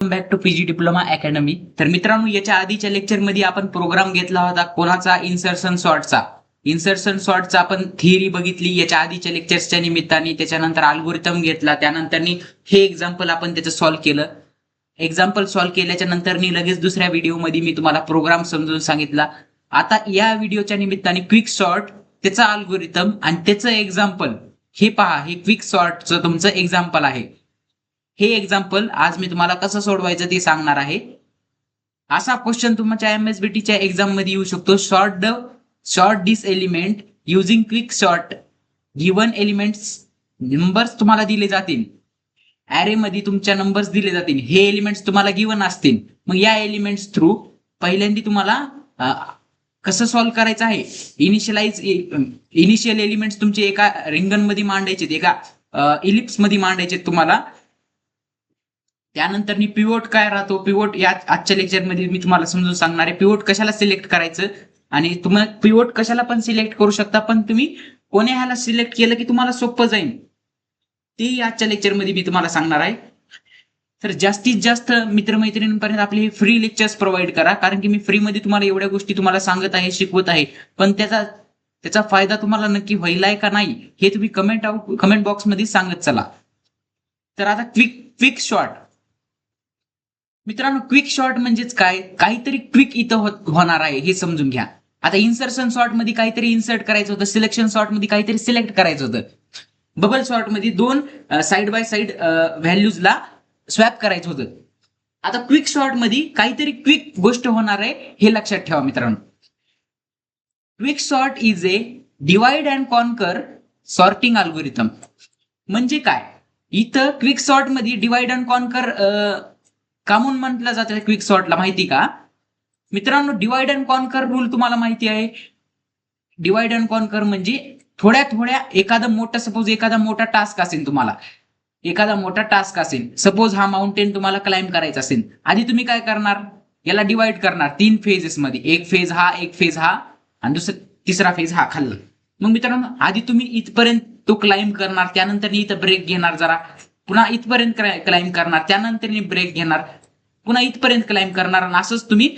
Back to PG diploma academy. तर मित्रांनो, याच्या आधीच्या लेक्चरमध्ये आपण प्रोग्राम घेतला होता कोणाचा, इन्सर्शन सॉर्टचा आपण थिअरी बघितली याच्या आधीच्या लेक्चर्सच्या निमित्ताने. त्याच्यानंतर अल्गोरिथम घेतला, त्यानंतर हे एक्झाम्पल आपण त्याचं सॉल्व्ह केलं. एक्झाम्पल सॉल्व्ह केल्याच्या नंतर लगेच दुसऱ्या व्हिडिओमध्ये मी तुम्हाला प्रोग्राम समजून सांगितला. आता या व्हिडिओच्या निमित्ताने क्विक सॉर्ट, त्याचा अल्गोरिथम आणि त्याचं एक्झाम्पल हे पहा. हे क्विक सॉर्टचं तुमचं एक्झाम्पल आहे. हे एक्झाम्पल आज मी तुम्हाला कसं सोडवायचं ते सांगणार आहे. असा क्वेश्चन तुमच्या एमएसबीटीच्या एक्झाम मध्ये येऊ शकतो. Sort this element using quick sort. Given elements numbers तुम्हाला दिले जातील, ऍरे मध्ये तुमच्या नंबर्स दिले जातील. हे एलिमेंट्स तुम्हाला गिवन असतील. मग या एलिमेंट्स थ्रू पहिल्यांदा तुम्हाला कसं सॉल्व्ह करायचं आहे. इनिशियल एलिमेंट्स तुमचे एका रिंगण मध्ये मांडायचे, एका इलिप्स मध्ये मांडायचे तुम्हाला. त्यानंतर पिवोट काय राहतो, पिवोट या आजच्या लेक्चरमध्ये मी तुम्हाला समजून सांगणार आहे. पिवोट कशाला सिलेक्ट करायचं आणि तुम्ही पिवोट कशाला पण सिलेक्ट करू शकता, पण तुम्ही कोण्या ह्याला सिलेक्ट केलं की तुम्हाला सोपं जाईल ते आजच्या लेक्चरमध्ये मी तुम्हाला सांगणार आहे. तर जास्तीत जास्त मित्रमैत्रिणींपर्यंत आपले फ्री लेक्चर्स प्रोव्हाइड करा, कारण की मी फ्रीमध्ये तुम्हाला एवढ्या गोष्टी तुम्हाला सांगत आहे, शिकवत आहे. पण त्याचा फायदा तुम्हाला नक्की व्हायलाय का नाही हे तुम्ही कमेंट बॉक्समध्ये सांगत चला. तर आता क्विक शॉर्ट मित्रांनो, क्विक शॉर्ट म्हणजेच काय, काहीतरी क्विक इथं होणार आहे हे समजून घ्या. आता इन्सर्शन सॉर्ट मध्ये काहीतरी इन्सर्ट करायचं होतं, सिलेक्शन सॉर्ट मध्ये काहीतरी सिलेक्ट करायचं होतं, बबल सॉर्ट मध्ये दोन साइड बाय साइड व्हॅल्यूजला स्वॅप करायचं होतं. आता क्विक शॉर्ट मध्ये काहीतरी क्विक गोष्ट होणार आहे हे लक्षात ठेवा मित्रांनो. Quick sort is a divide and conquer sorting algorithm. म्हणजे काय, इथं क्विक सॉर्ट मध्ये डिवाइड अँड कॉन्कर का म्हणून म्हटलं जातं क्विक सॉर्टला माहिती का मित्रांनो? डिवाइड अँड कॉन्कर रूल तुम्हाला माहिती आहे. डिवाइड अँड कॉन्कर म्हणजे थोड्या एखादा मोठा टास्क असेल तुम्हाला, सपोज हा माउंटेन तुम्हाला क्लाइंब करायचा असेल. आधी तुम्ही काय करणार, याला डिवाइड करणार 3 फेजेस मध्ये. एक फेज हा आणि तिसरा फेज हा खाल्ला. मग मित्रांनो, आधी तुम्ही इथपर्यंत तो क्लाइंब करणार, त्यानंतर इथं ब्रेक घेणार, जरा पुन्हा इथपर्यंत क्लाइंब करणार, त्यानंतर ब्रेक घेणार, पुन्हा इथपर्यंत क्लाइंब करणार, आणि असंच तुम्ही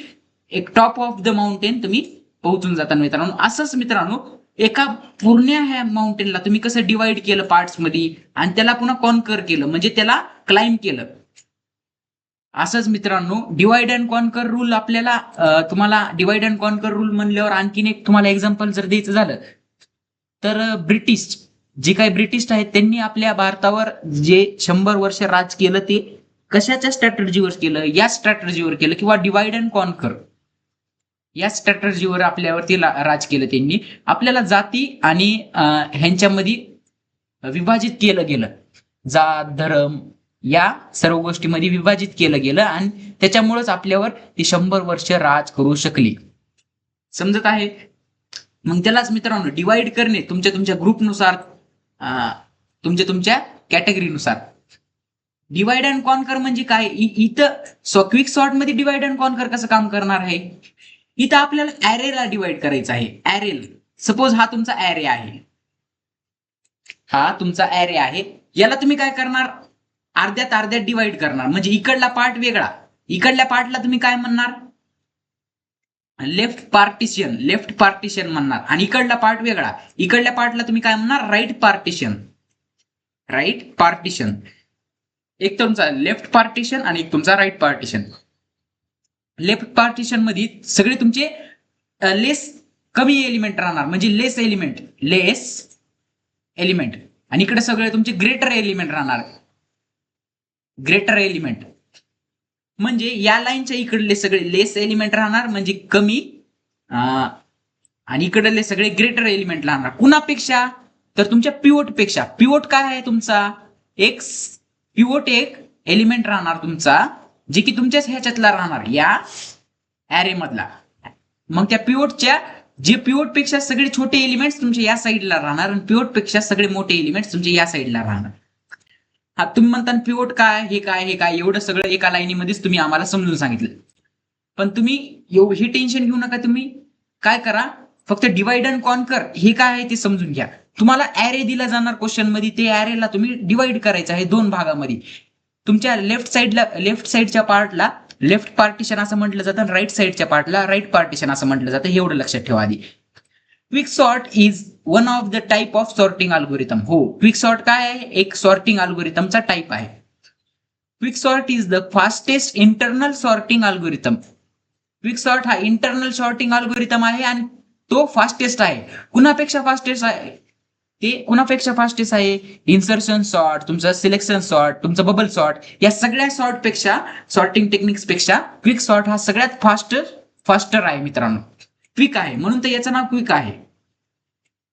एक टॉप ऑफ द माउंटेन तुम्ही पोहोचून जाता मित्रांनो. असंच मित्रांनो, एका पूर्ण ह्या माउंटेनला तुम्ही कसं डिवाइड केलं पार्ट्स मध्ये आणि त्याला पुन्हा कॉन्कर केलं, म्हणजे त्याला क्लाइंब केलं. असंच मित्रांनो, डिवाइड अँड कॉन्कर रूल आपल्याला तुम्हाला डिवाइड अँड कॉन्कर रूल म्हणल्यावर आणखीन एक तुम्हाला एक्झाम्पल जर द्यायचं झालं तर जे काही ब्रिटिश आहेत त्यांनी आपल्या भारतावर जे 100 वर्ष राज केलं ते कशाच्या स्ट्रॅटर्जीवर केलं, या स्ट्रॅटर्जीवर केलं, किंवा डिवाइड अँड कॉन्कर या स्ट्रॅटर्जीवर आपल्यावरती राज केलं. त्यांनी आपल्याला जाती आणि ह्यांच्यामध्ये विभाजित केलं गेलं, जात धर्म या सर्व गोष्टीमध्ये विभाजित केलं गेलं, आणि त्याच्यामुळेच आपल्यावर ती 100 वर्ष राज करू शकली. समजत आहे? मग त्यालाच मित्रांनो डिवाइड करणे तुमच्या ग्रुपनुसार, तुमच्या कॅटेगरीनुसार. डिवाइड अँड कॉन्कर म्हणजे काय, इथं क्विक सॉर्ट मध्ये डिवाइड अँड कॉन्कर कसं काम करणार आहे, इथं आपल्याला ऍरेला डिवाइड करायचं आहे. ऍरेला सपोज हा तुमचा ऍरे आहे, याला तुम्ही काय करणार, अर्ध्यात डिवाइड करणार. म्हणजे इकडला पार्ट वेगळा, इकडल्या पार्टला तुम्ही काय म्हणणार, लेफ्ट पार्टिशन म्हणणार, आणि इकडला पार्ट वेगळा, इकडल्या पार्टला तुम्ही काय म्हणणार, राईट पार्टिशन. एक तुमचा लेफ्ट पार्टिशन आणि एक तुमचा राईट पार्टिशन. लेफ्ट पार्टिशन मध्ये सगळे तुमचे कमी एलिमेंट राहणार, म्हणजे लेस एलिमेंट, आणि इकडे सगळे तुमचे ग्रेटर एलिमेंट. म्हणजे या लाईनच्या इकडले सगळे लेस एलिमेंट राहणार, म्हणजे कमी, आणि इकडले सगळे ग्रेटर एलिमेंट राहणार. कुणापेक्षा, तर तुमच्या पिवोट पेक्षा. पिवोट काय आहे तुमचा, पिवोट एक एलिमेंट राहणार तुमचा, जे की तुमच्याच ह्याच्यातला राहणार, या ऍरे मधला. मग त्या पिवोट पेक्षा सगळे छोटे एलिमेंट्स तुमच्या या साईडला राहणार, आणि पिवोट पेक्षा सगळे मोठे एलिमेंट्स तुमच्या या साईडला राहणार. हा तुम्ही म्हणता पिवोट काय, हे काय एवढं सगळं एका लाईनीमध्येच तुम्ही आम्हाला समजून सांगितलं. पण तुम्ही हे टेन्शन घेऊ नका. तुम्ही काय करा, फक्त डिवाइड अँड कॉन्कर हे काय आहे ते समजून घ्या. तुम्हाला ऍरे दिला जाणार क्वेश्चन मध्ये, ते ऍरेला तुम्ही डिवाइड करायचं आहे 2 भागामध्ये. तुमच्या लेफ्ट साईडच्या पार्टला लेफ्ट पार्टिशन असं म्हटलं जातं, राईट साईडच्या पार्टला राईट पार्टिशन असं म्हटलं जातं. एवढं लक्षात ठेवा आधी. Quick sort is one of the type of sorting algorithm. हो, क्विक सॉर्ट काय आहे? एक सॉर्टिंग अल्गोरिथमचा टाईप आहे. Quick sort is the fastest internal sorting algorithm. Quick sort हा इंटरनल सॉर्टिंग अल्गोरिथम आहे आणि तो फास्टेस्ट आहे. कुणापेक्षा फास्टेस्ट आहे? ते कुणापेक्षा फास्टेस्ट आहे? इन्सर्शन सॉर्ट, तुमचं सिलेक्शन सॉर्ट, तुमचं बबल सॉर्ट, या सगळ्या सॉर्ट पेक्षा, सॉर्टिंग टेक्निक्स पेक्षा क्विक सॉर्ट हा सगळ्यात फास्टर आहे मित्रांनो. क्विक आहे म्हणून तर याचं नाव क्विक आहे.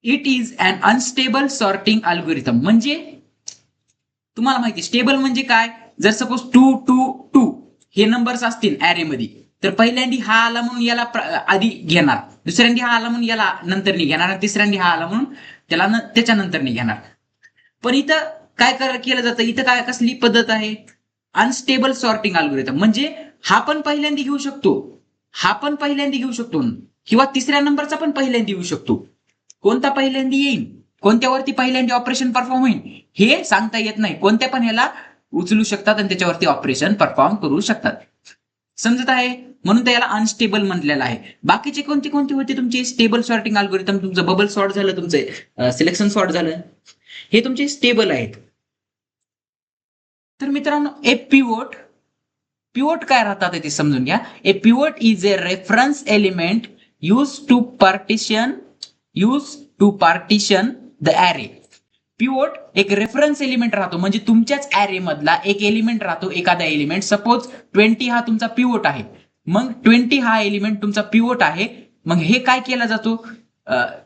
It is an unstable sorting algorithm. म्हणजे तुम्हाला माहिती स्टेबल म्हणजे काय? जर सपोज 2 2 2 हे नंबर्स असतील ऍरे मध्ये, तर पहिल्यांदी हा आला म्हणून याला आधी घेणार, दुसऱ्यांदी हा आला म्हणून याला नंतर नाही घेणार, तिसऱ्यांदी हा आला म्हणून त्याला त्याच्यानंतर नाही घेणार. पण इथं काय केलं जातं? इथं काय कसली पद्धत आहे? Unstable sorting algorithm. म्हणजे हा पण पहिल्यांदा घेऊ शकतो, हा पण पहिल्यांदा घेऊ शकतो, किंवा तिसऱ्या नंबरचा पण पहिल्यांदा येऊ शकतो. कोणता पहिल्यांदा येईल, कोणत्यावरती पहिल्यांदा ऑपरेशन परफॉर्म होईल हे सांगता येत नाही. कोणत्या पण ह्याला उचलू शकतात आणि त्याच्यावरती ऑपरेशन परफॉर्म करू शकतात. समजत आहे? म्हणून त्याला अनस्टेबल म्हटलेलं आहे. बाकीचे कोणते कोणते होते तुमचे स्टेबल सॉर्टिंग अल्गोरिथम? तुमचं बबल सॉर्ट झालं, तुमचं सिलेक्शन सॉर्ट झालं, हे तुमचे स्टेबल आहेत. तर मित्रांनो, ए पिवोट, पिवोट काय राहतात ते समजून घ्या. A pivot is a reference element use to partition the array. Pivot एक रेफरन्स एलिमेंट राहतो, म्हणजे तुमच्याच ऍरे मधला एक एलिमेंट राहतो, एखादा एलिमेंट. सपोज 20 हा तुमचा पिवोट आहे, मग 20 हा एलिमेंट तुमचा पिवोट आहे. मग हे काय केला जातो?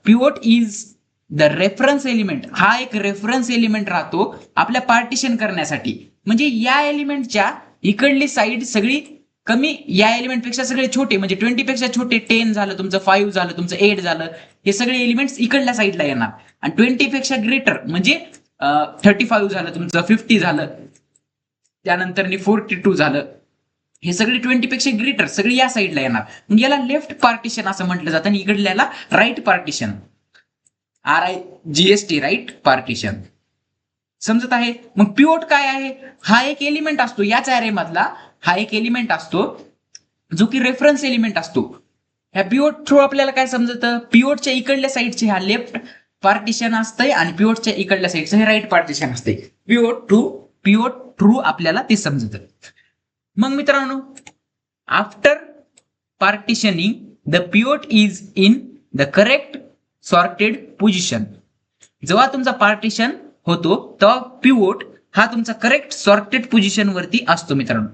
Pivot is the reference element. हा एक रेफरन्स एलिमेंट राहतो आपल्या पार्टिशन करण्यासाठी. म्हणजे या एलिमेंटच्या इकडली साईड सगळी कमी, या एलिमेंट पेक्षा सगळे छोटे, म्हणजे 20 पेक्षा छोटे, 10 झालं तुमचं, 5 झालं तुमचं, 8 झालं, हे सगळे एलिमेंट्स इकडल्या साईडला येणार. आणि 20 पेक्षा ग्रेटर म्हणजे 35 झालं तुमचं, 50 झालं, त्यानंतर 42 झालं, हे सगळे 20 पेक्षा ग्रेटर सगळे या साईडला येणार. मग याला लेफ्ट पार्टिशन असं म्हटलं जातं आणि इकडल्याला right partition, RIGST, right partition. समजत आहे? मग पिवोट काय आहे? हा एक एलिमेंट असतो याच ऍरे मधला, हा एक एलिमेंट असतो जो की रेफरन्स एलिमेंट असतो. ह्या पिवोट थ्रू आपल्याला काय समजतं? पिवोटच्या इकडल्या साईडचे हा लेफ्ट पार्टिशन असतंय आणि पिवोटच्या इकडल्या साईडचं हे राईट पार्टिशन असते. पिवोट थ्रू आपल्याला ते समजतं. मग मित्रांनो, after partitioning the pivot is in the correct sorted position. जेव्हा तुमचा पार्टिशन होतो तेव्हा पिवोट हा तुमचा करेक्ट सॉर्टेड पोझिशन वरती असतो मित्रांनो.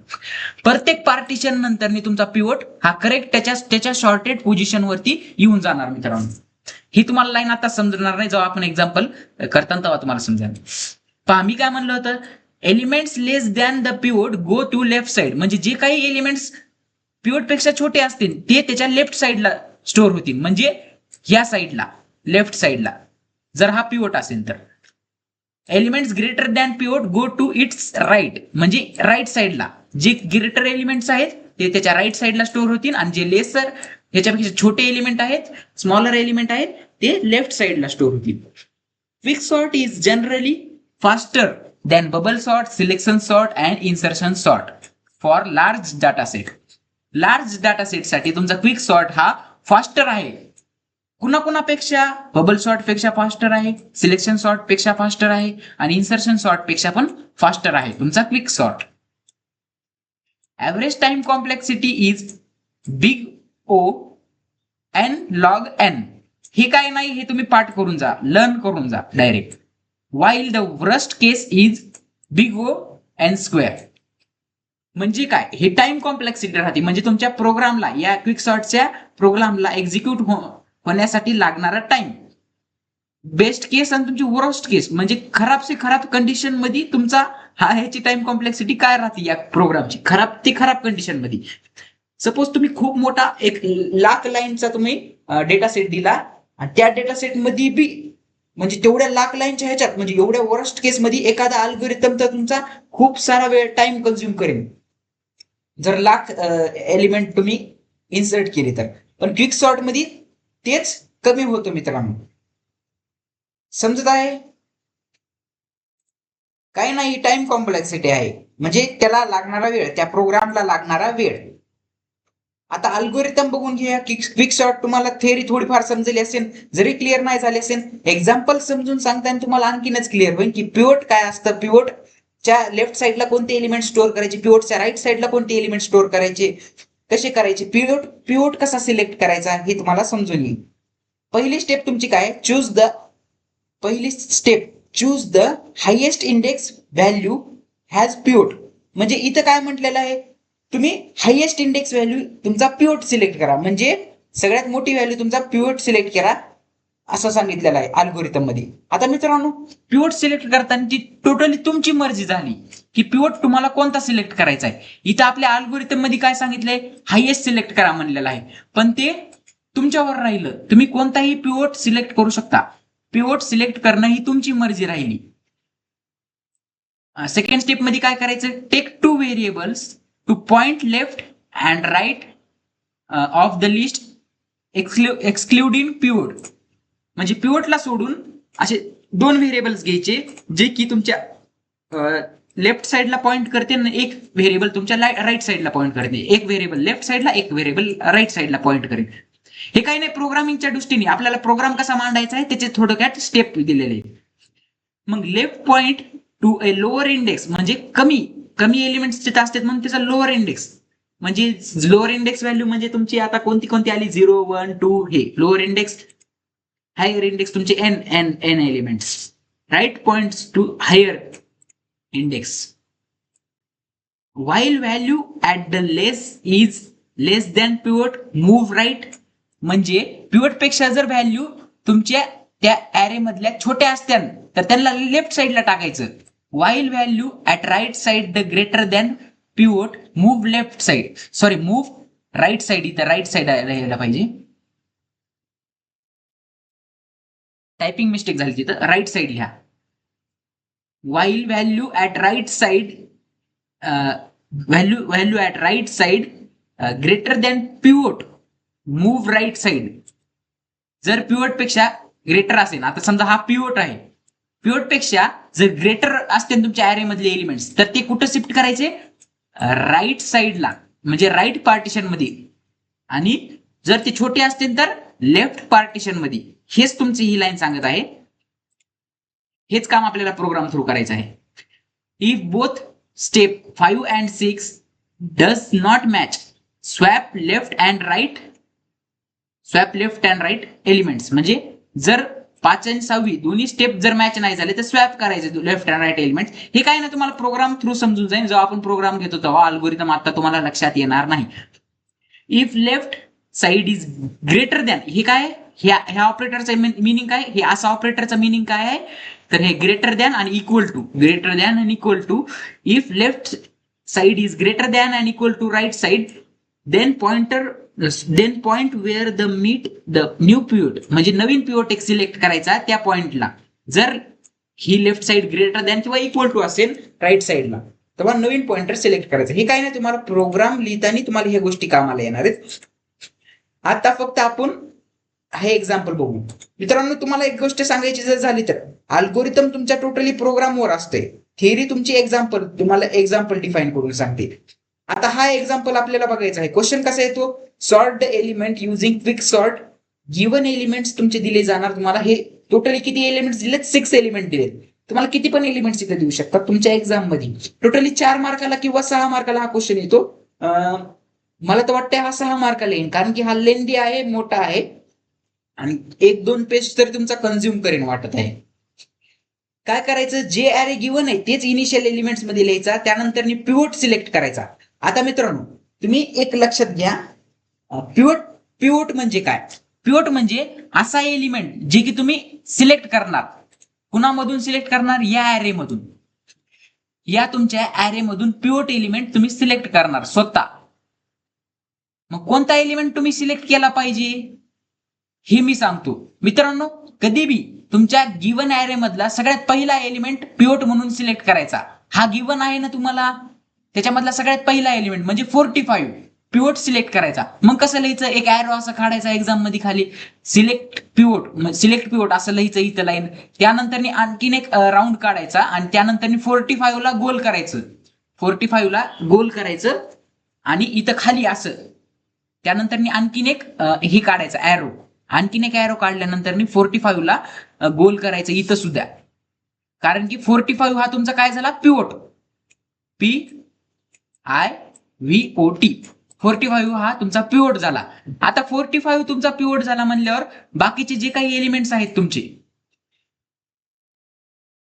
प्रत्येक पार्टिशन नंतर तुमचा पिवोट हा करेक्ट त्याच्या सॉर्टेड पोझिशन वरती येऊन जाणार मित्रांनो. ही तुम्हाला लाईन आता समजणार नाही, जेव्हा आपण एक्झाम्पल करताना तेव्हा तुम्हाला समजेल. पहा, मी काय म्हणलं होतं? Elements less than the pivot go to left side. म्हणजे जे काही एलिमेंट्स पिवोट पेक्षा छोटे असतील ते त्याच्या लेफ्ट साइडला स्टोअर होतील. म्हणजे या साइडला, लेफ्ट साइडला जर हा पिवोट असेल तर. Elements greater than pivot go to its right. म्हणजे राईट साइडला जे ग्रेटर एलिमेंट्स आहेत ते त्याच्या राईट साइडला स्टोअर होतील, आणि जे लेसर ह्याच्यापेक्षा छोटे एलिमेंट आहेत, स्मॉलर एलिमेंट आहेत, ते लेफ्ट साइडला स्टोअर होतील. Quick sort is generally faster than bubble sort, selection sort and insertion sort for large data set. Large data set साठी तुमचा क्विक सॉर्ट हा फास्टर आहे. कुणापेक्षा? बबल सॉर्ट पेक्षा फास्टर आहे, सिलेक्शन सॉर्ट पेक्षा फास्टर आहे, आणि इन्सर्शन सॉर्ट पेक्षा पण फास्टर आहे तुमचा quick sort. Average time complexity is big O n log n. हे काय नाही, हे तुम्ही पाठ करून जा, लर्न करून जा direct. While the worst case is big O n square. म्हणजे काय? हे टाइम कॉम्प्लेक्सिटी राहते, म्हणजे तुमच्या प्रोग्रामला, या क्विक सॉर्टच्या प्रोग्रामला एक्झिक्यूट होण्यासाठी लागणारा टाइम. बेस्ट केस आणि तुमची वर्स्ट केस म्हणजे खराब से खराब कंडिशन मध्ये तुमचा ह्याची टाइम कॉम्प्लेक्सिटी काय राहते या प्रोग्रामची, खराब कंडिशन मध्ये. सपोज तुम्ही खूप मोठा 1,00,000 लाईनचा तुम्ही डेटा सेट दिला, आणि त्या डेटा सेट मध्ये बी म्हणजे तेवढ्या 1,00,000 लाईनच्या ह्याच्यात, म्हणजे एवढ्या वर्स्ट केस मध्ये एखादा अल्गोरिथम तर तुमचा खूप सारा वेळ टाइम कन्झ्युम करेल जर 1,00,000 एलिमेंट तुम्ही इन्सर्ट केले तर. पण क्विक सॉर्ट मध्ये तेच कमी होतं मित्रांनो. समजत आहे? काही नाही, टाइम कॉम्प्लेक्सिटी आहे. म्हणजे त्याला लागणारा वेळ, त्या प्रोग्रामला लागणारा वेळ. आता अल्गोरिदम बघून घ्या. क्विक सॉर्ट तुम्हाला थेअरी थोडीफार समजली असेल, जरी क्लिअर नाही झाली असेल एक्झाम्पल समजून सांगताना तुम्हाला आणखीनच क्लिअर होईल की पिव्होट काय असतं, पिव्होटच्या लेफ्ट साईडला कोणते एलिमेंट स्टोअर करायचे, पिव्होटच्या राईट साईडला कोणते एलिमेंट स्टोअर करायचे, कसे करायचे, पिव्होट कसा सिलेक्ट करायचा हे तुम्हाला समजून येईल. पहिली स्टेप तुमची काय, choose the highest index value has pivot. म्हणजे इथं काय म्हटलेलं आहे, तुम्ही हायेस्ट इंडेक्स व्हॅल्यू तुमचा पिव्होट सिलेक्ट करा, म्हणजे सगळ्यात मोठी व्हॅल्यू तुमचा पिव्होट सिलेक्ट करा असं सांगितलेलं आहे अल्गोरिदम मध्ये. आता मित्रांनो, पिव्होट सिलेक्ट करताना ती टोटली तुमची मर्जी झाली की पिव्होट तुम्हाला कोणता सिलेक्ट करायचा आहे. इथं आपल्या अल्गोरिदम मध्ये काय सांगितलंय, हायेस्ट सिलेक्ट करा म्हणलेलं आहे, पण ते तुमच्यावर राहिलं, तुम्ही कोणताही पिव्होट सिलेक्ट करू शकता. पिव्होट सिलेक्ट करणं ही तुमची मर्जी राहिली. सेकंड स्टेप मध्ये काय करायचं, take 2 variables to point left and right of the list excluding pivot. म्हणजे पिव्होटला सोडून असे 2 व्हेरिएबल्स घ्यायचे जे की तुमच्या लेफ्ट साईडला पॉइंट करते आणि एक व्हेरिएबल तुमच्या राईट साईडला पॉइंट करते. एक व्हेरिएबल लेफ्ट साईडला, एक व्हेरिएबल राईट साईडला पॉइंट करेल. हे काही नाही, प्रोग्रामिंगच्या दृष्टीने आपल्याला प्रोग्राम कसा मांडायचा आहे त्याचे थोडक्यात स्टेप दिलेले आहे. मग left point to a lower index, म्हणजे कमी एलिमेंट्स जिथे असतात म्हणून त्याचा लोअर इंडेक्स. म्हणजे लोअर इंडेक्स व्हॅल्यू म्हणजे तुमची आता कोणती आली, 0 1 2 हे लोअर इंडेक्स. हायर इंडेक्स तुमचे N elements. Right points to higher index. while value at the less than pivot move right. म्हणजे पिव्होट पेक्षा जर व्हॅल्यू तुमच्या त्या ऍरे मधल्या छोट्या असत्या तर त्यांना लेफ्ट साईडला टाकायचं. while value at right side the greater than pivot move left side, sorry move right side. इथं राईट साईड राहायला पाहिजे, टायपिंग मिस्टेक झाली तिथं, राईट साईड लिहा. while value at right side value at right side greater than pivot move right side. जर pivot पेक्षा greater असेल, आता समजा हा पिव्होट आहे, पिव्होट पेक्षा जर ग्रेटर असतील तुमच्या ऍरे मधले एलिमेंट्स तर ते कुठं शिफ्ट करायचे, राईट साईडला, म्हणजे राईट पार्टिशन मध्ये. आणि जर ते छोटे असतील तर लेफ्ट पार्टिशन मध्ये. हेच तुमची ही लाईन सांगत आहे. हेच काम आपल्याला प्रोग्राम थ्रू करायचं आहे. If both step 5 and 6 does not match, swap left and right elements. म्हणजे जर 5 आणि 6 दोन्ही स्टेप जर मॅच नाही झाले तर स्वॅप करायचे लेफ्ट अँड राईट एलिमेंट्स. हे काय ना तुम्हाला प्रोग्राम थ्रू समजून जाईल, जेव्हा आपण प्रोग्राम घेतो तेव्हा अल्गोरिदम आता तुम्हाला लक्षात येणार नाही. If left side is greater than, हे काय, ह्या ऑपरेटरचं मिनिंग काय, हे असं ऑपरेटरचं मिनिंग काय आहे तर हे ग्रेटर दॅन आणि equal to. If left side is greater than and equal to right side then point where the meet the new pivot. म्हणजे नवीन पिव्होट एक सिलेक्ट करायचा त्या पॉइंटला. जर ही लेफ्ट साईड ग्रेटर दॅन किंवा इक्वल टू असेल right साईडला तेव्हा नवीन पॉइंटर सिलेक्ट करायचं. हे काय नाही, तुम्हाला प्रोग्राम लिहिताना तुम्हाला ह्या गोष्टी कामाला येणार आहेत. आता फक्त आपण हे एक्झाम्पल बघू. मित्रांनो, तुम्हाला एक गोष्ट सांगायची जर झाली तर अल्गोरिदम तुमच्या टोटली प्रोग्रामवर असते. थिअरी तुमची तुम्हाला एक्झाम्पल डिफाईन करून सांगते. आता हा एक्झाम्पल आपल्याला बघायचा आहे. क्वेश्चन कसा येतो, sort the element using quick sort. Given elements तुमचे दिले जाणार. तुम्हाला हे टोटली किती एलिमेंट्स दिलेत, 6 एलिमेंट दिलेत. तुम्हाला किती पण एलिमेंट्स इथे देऊ शकतात तुमच्या एक्झाम मध्ये. टोटली 4 मार्काला किंवा 6 मार्काला हा क्वेश्चन येतो. मला तर वाटतं हा 6 मार्काला येईल, कारण की हा लेंदी आहे, मोठा आहे आणि 1-2 पेज तर तुमचा कन्झ्युम करेन वाटत आहे. काय करायचं, जे ऍरे गिवन आहे तेच इनिशियल एलिमेंट्स मध्ये लिहायचा, त्यानंतर पिव्होट सिलेक्ट करायचा. आता मित्रांनो, तुम्ही एक लक्षात घ्या, पिव्होट म्हणजे काय. पिव्होट म्हणजे असा एलिमेंट जे की तुम्ही सिलेक्ट करणार. कुणामधून सिलेक्ट करणार, या ऍरे मधून. या तुमच्या ऍरे मधून पिव्होट एलिमेंट तुम्ही सिलेक्ट करणार स्वतः. मग कोणता एलिमेंट तुम्ही सिलेक्ट केला पाहिजे हे मी सांगतो. मित्रांनो, कधी बी तुमच्या गिवन ऍरे मधला सगळ्यात पहिला एलिमेंट पिव्होट म्हणून सिलेक्ट करायचा. हा गिवन आहे ना तुम्हाला, त्याच्यामधला सगळ्यात पहिला एलिमेंट म्हणजे 45 पिव्होट सिलेक्ट करायचा. मग कसं लिहायचं, एक ॲरो असं काढायचा एक्झाम मध्ये खाली, सिलेक्ट पिव्होट असं लिहायचं इथं लाईन. त्यानंतर आणखीन एक राऊंड काढायचा आणि त्यानंतर 45 ला गोल करायचं. 45 ला गोल करायचं आणि इथं खाली असं, त्यानंतर आणखीन एक हे काढायचं ऍरो, आणखीन एक ऍरो काढल्यानंतर 45 ला गोल करायचं इथं सुद्धा, कारण की 45 हा तुमचा काय झाला पिवोट, PIVOT, 45 हा तुमचा पिवोट झाला. आता 45 तुमचा पिवोट झाला म्हणल्यावर बाकीचे जे काही एलिमेंट्स आहेत तुमचे,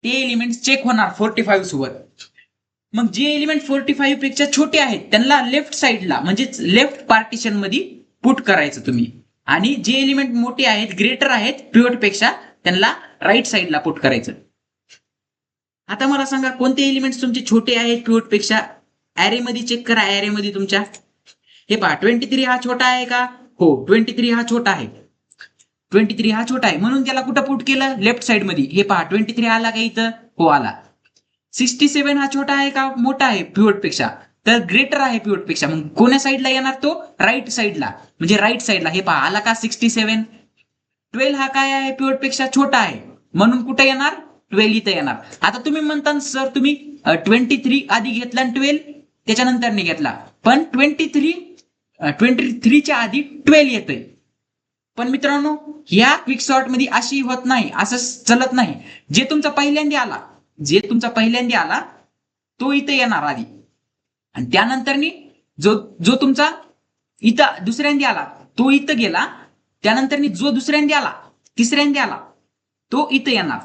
ते एलिमेंट्स चेक होणार 45 सोबत. मग जे एलिमेंट 45 पेक्षा छोटे आहेत त्यांना लेफ्ट साइडला म्हणजे लेफ्ट पार्टिशन मध्ये पुट करायचं तुम्ही, आणि जे एलिमेंट मोठे आहेत ग्रेटर आहेत पिवोट पेक्षा त्यांना राईट साइडला पुट करायचं. आता मला सांगा कोणते एलिमेंट्स तुमचे छोटे आहेत पिवोट पेक्षा. ऍरे मध्ये चेक करा, ऍरे मध्ये तुमच्या हे पहा 23 हा छोटा आहे का? हो 23 हा छोटा आहे, 23 हा छोटा आहे म्हणून त्याला कुठं पुट केलं? लेफ्ट साइड मध्ये. हे पहा 23 आला का इथं? हो आला. 67 हा छोटा आहे का मोठा आहे पिवोट पेक्षा? तर ग्रेटर आहे पिवोट पेक्षा. मग कोण्या साईडला येणार तो? राईट साईडला, म्हणजे राईट साईडला. हे पहा आला का 67. 12 हा काय आहे पिवोट पेक्षा? छोटा आहे म्हणून कुठे येणार? 12 इथं येणार. आता तुम्ही म्हणता सर तुम्ही 23 आधी घेतला आणि 12 त्याच्यानंतर नाही घेतला, पण 23 च्या आधी 12 येतंय. पण मित्रांनो ह्या क्विक सॉर्ट मध्ये अशी होत नाही, असं चलत नाही. जे तुमचा पहिल्यांदा आला तो इथं येणार आधी, आणि त्यानंतर जो तुमचा इथं दुसऱ्यांदा आला तो इथं गेला, त्यानंतर जो दुसऱ्यांदा आला तिसऱ्यांदा आला तो इथं येणार.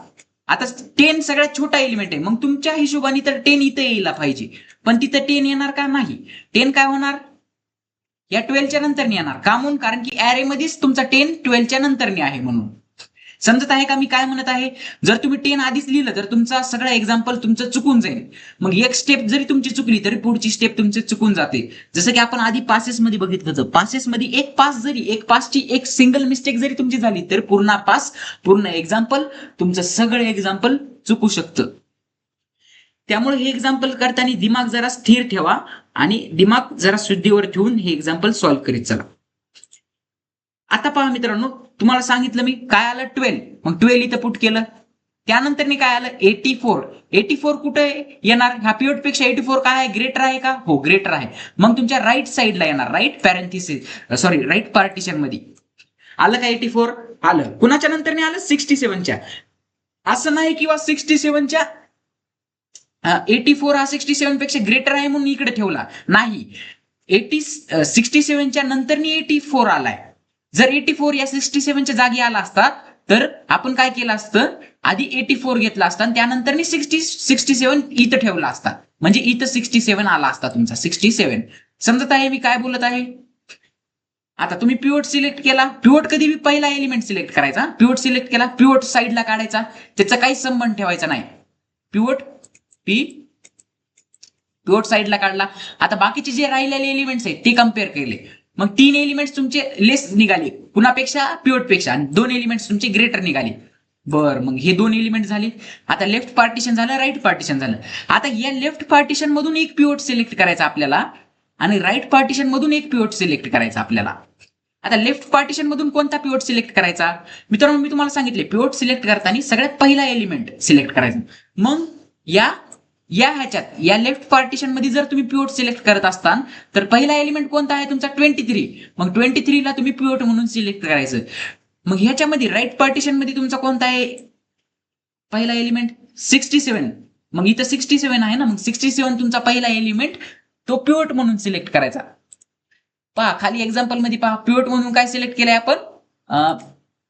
आता 10 सगळ्यात छोटा एलिमेंट आहे, मग तुमच्या हिशोबाने तर 10 इथं यायला पाहिजे, पण तिथं 10 येणार का? नाही. 10 काय होणार? या 12च्या नंतर येणार. का म्हणून? कारण की ऍरे मध्येच तुमचा 10 12च्या नंतर आहे म्हणून. समजत आहे का मी काय म्हणत आहे? जर तुम्ही 10 आधीच लिहिलं तर तुमचा सगळं एक्झाम्पल तुमचं चुकून जाईल. मग एक स्टेप जरी तुमची चुकली तरी पुढची स्टेप तुमची चुकून जाते. जसं की आपण आधी पासेस मध्ये बघितलं होतं, पासेस मध्ये एक पासची एक सिंगल मिस्टेक जरी तुमची झाली तर पूर्ण पास, पूर्ण एक्झाम्पल, तुमचं सगळं एक्झाम्पल चुकू शकतं. त्यामुळे हे एक्झाम्पल करताना दिमाग जरा स्थिर ठेवा आणि दिमाग जरा शुद्धीवर ठेवून हे एक्झाम्पल सॉल्व्ह करीत चला. आता पहा मित्रांनो, तुम्हाला सांगितलं मी काय आलं 12, मग 12 इथं पुट केलं. त्यानंतर काय आलं 84 कुठे येणार? ह्या पिवोट पेक्षा 84 काय आहे? ग्रेटर आहे का? हो ग्रेटर आहे. मग तुमच्या राईट साईडला येणार, राईट पार्टिशन मध्ये. आलं का 84? आलं. कुणाच्या नंतर आलं? 67च्या. असं नाही किंवा 67च्या 84 हा 67 पेक्षा ग्रेटर आहे म्हणून इकडे ठेवला नाही. 67च्या नंतर 84 आलाय. जर 84 या 67च्या जागी आला असता तर आपण काय केलं असतं? आधी 84 घेतला असता आणि त्यानंतर 67 इथं ठेवला असता, म्हणजे इथं 67 आला असता तुमचा 67. समजत आहे मी काय बोलत आहे? आता तुम्ही पिवोट सिलेक्ट केला. पिवोट कधी बी पहिला एलिमेंट सिलेक्ट करायचा. पिवोट सिलेक्ट केला, पिवोट साईडला काढायचा, त्याचा काही संबंध ठेवायचा नाही. पिवोट साईडला काढला. आता बाकीचे जे राहिलेले एलिमेंट्स आहेत ते कम्पेअर केले. मग 3 एलिमेंट्स तुमचे लेस निघाले कुणापेक्षा? पिवोट पेक्षा, आणि 2 एलिमेंट्स तुमचे ग्रेटर निघाले. बर, मग हे 2 एलिमेंट झाले. आता लेफ्ट पार्टिशन झालं, राईट पार्टिशन झालं. आता या लेफ्ट पार्टिशन मधून एक पिवोट सिलेक्ट करायचा आपल्याला, आणि राईट पार्टिशन मधून एक पिवोट सिलेक्ट करायचा आपल्याला. आता लेफ्ट पार्टिशन मधून कोणता पिवोट सिलेक्ट करायचा? मित्रांनो मी तुम्हाला सांगितले पिवोट सिलेक्ट करताना सगळ्यात पहिला एलिमेंट सिलेक्ट करायचा. मग या लेफ्ट पार्टिशन मध्ये जर तुम्ही पिवोट सिलेक्ट करत असताल तर पहिला एलिमेंट कोणता आहे तुमचा? 23. मग 23 ला तुम्ही पिवोट म्हणून सिलेक्ट करायचं. मग ह्याच्यामध्ये राईट पार्टिशन मध्ये तुमचा कोणता आहे पहिला एलिमेंट? 67. मग इथं 67 आहे ना, मग 67 तुमचा पहिला एलिमेंट तो पिवोट म्हणून सिलेक्ट करायचा. पहा खाली एक्झाम्पल मध्ये पहा, पिवोट म्हणून काय सिलेक्ट केलंय आपण?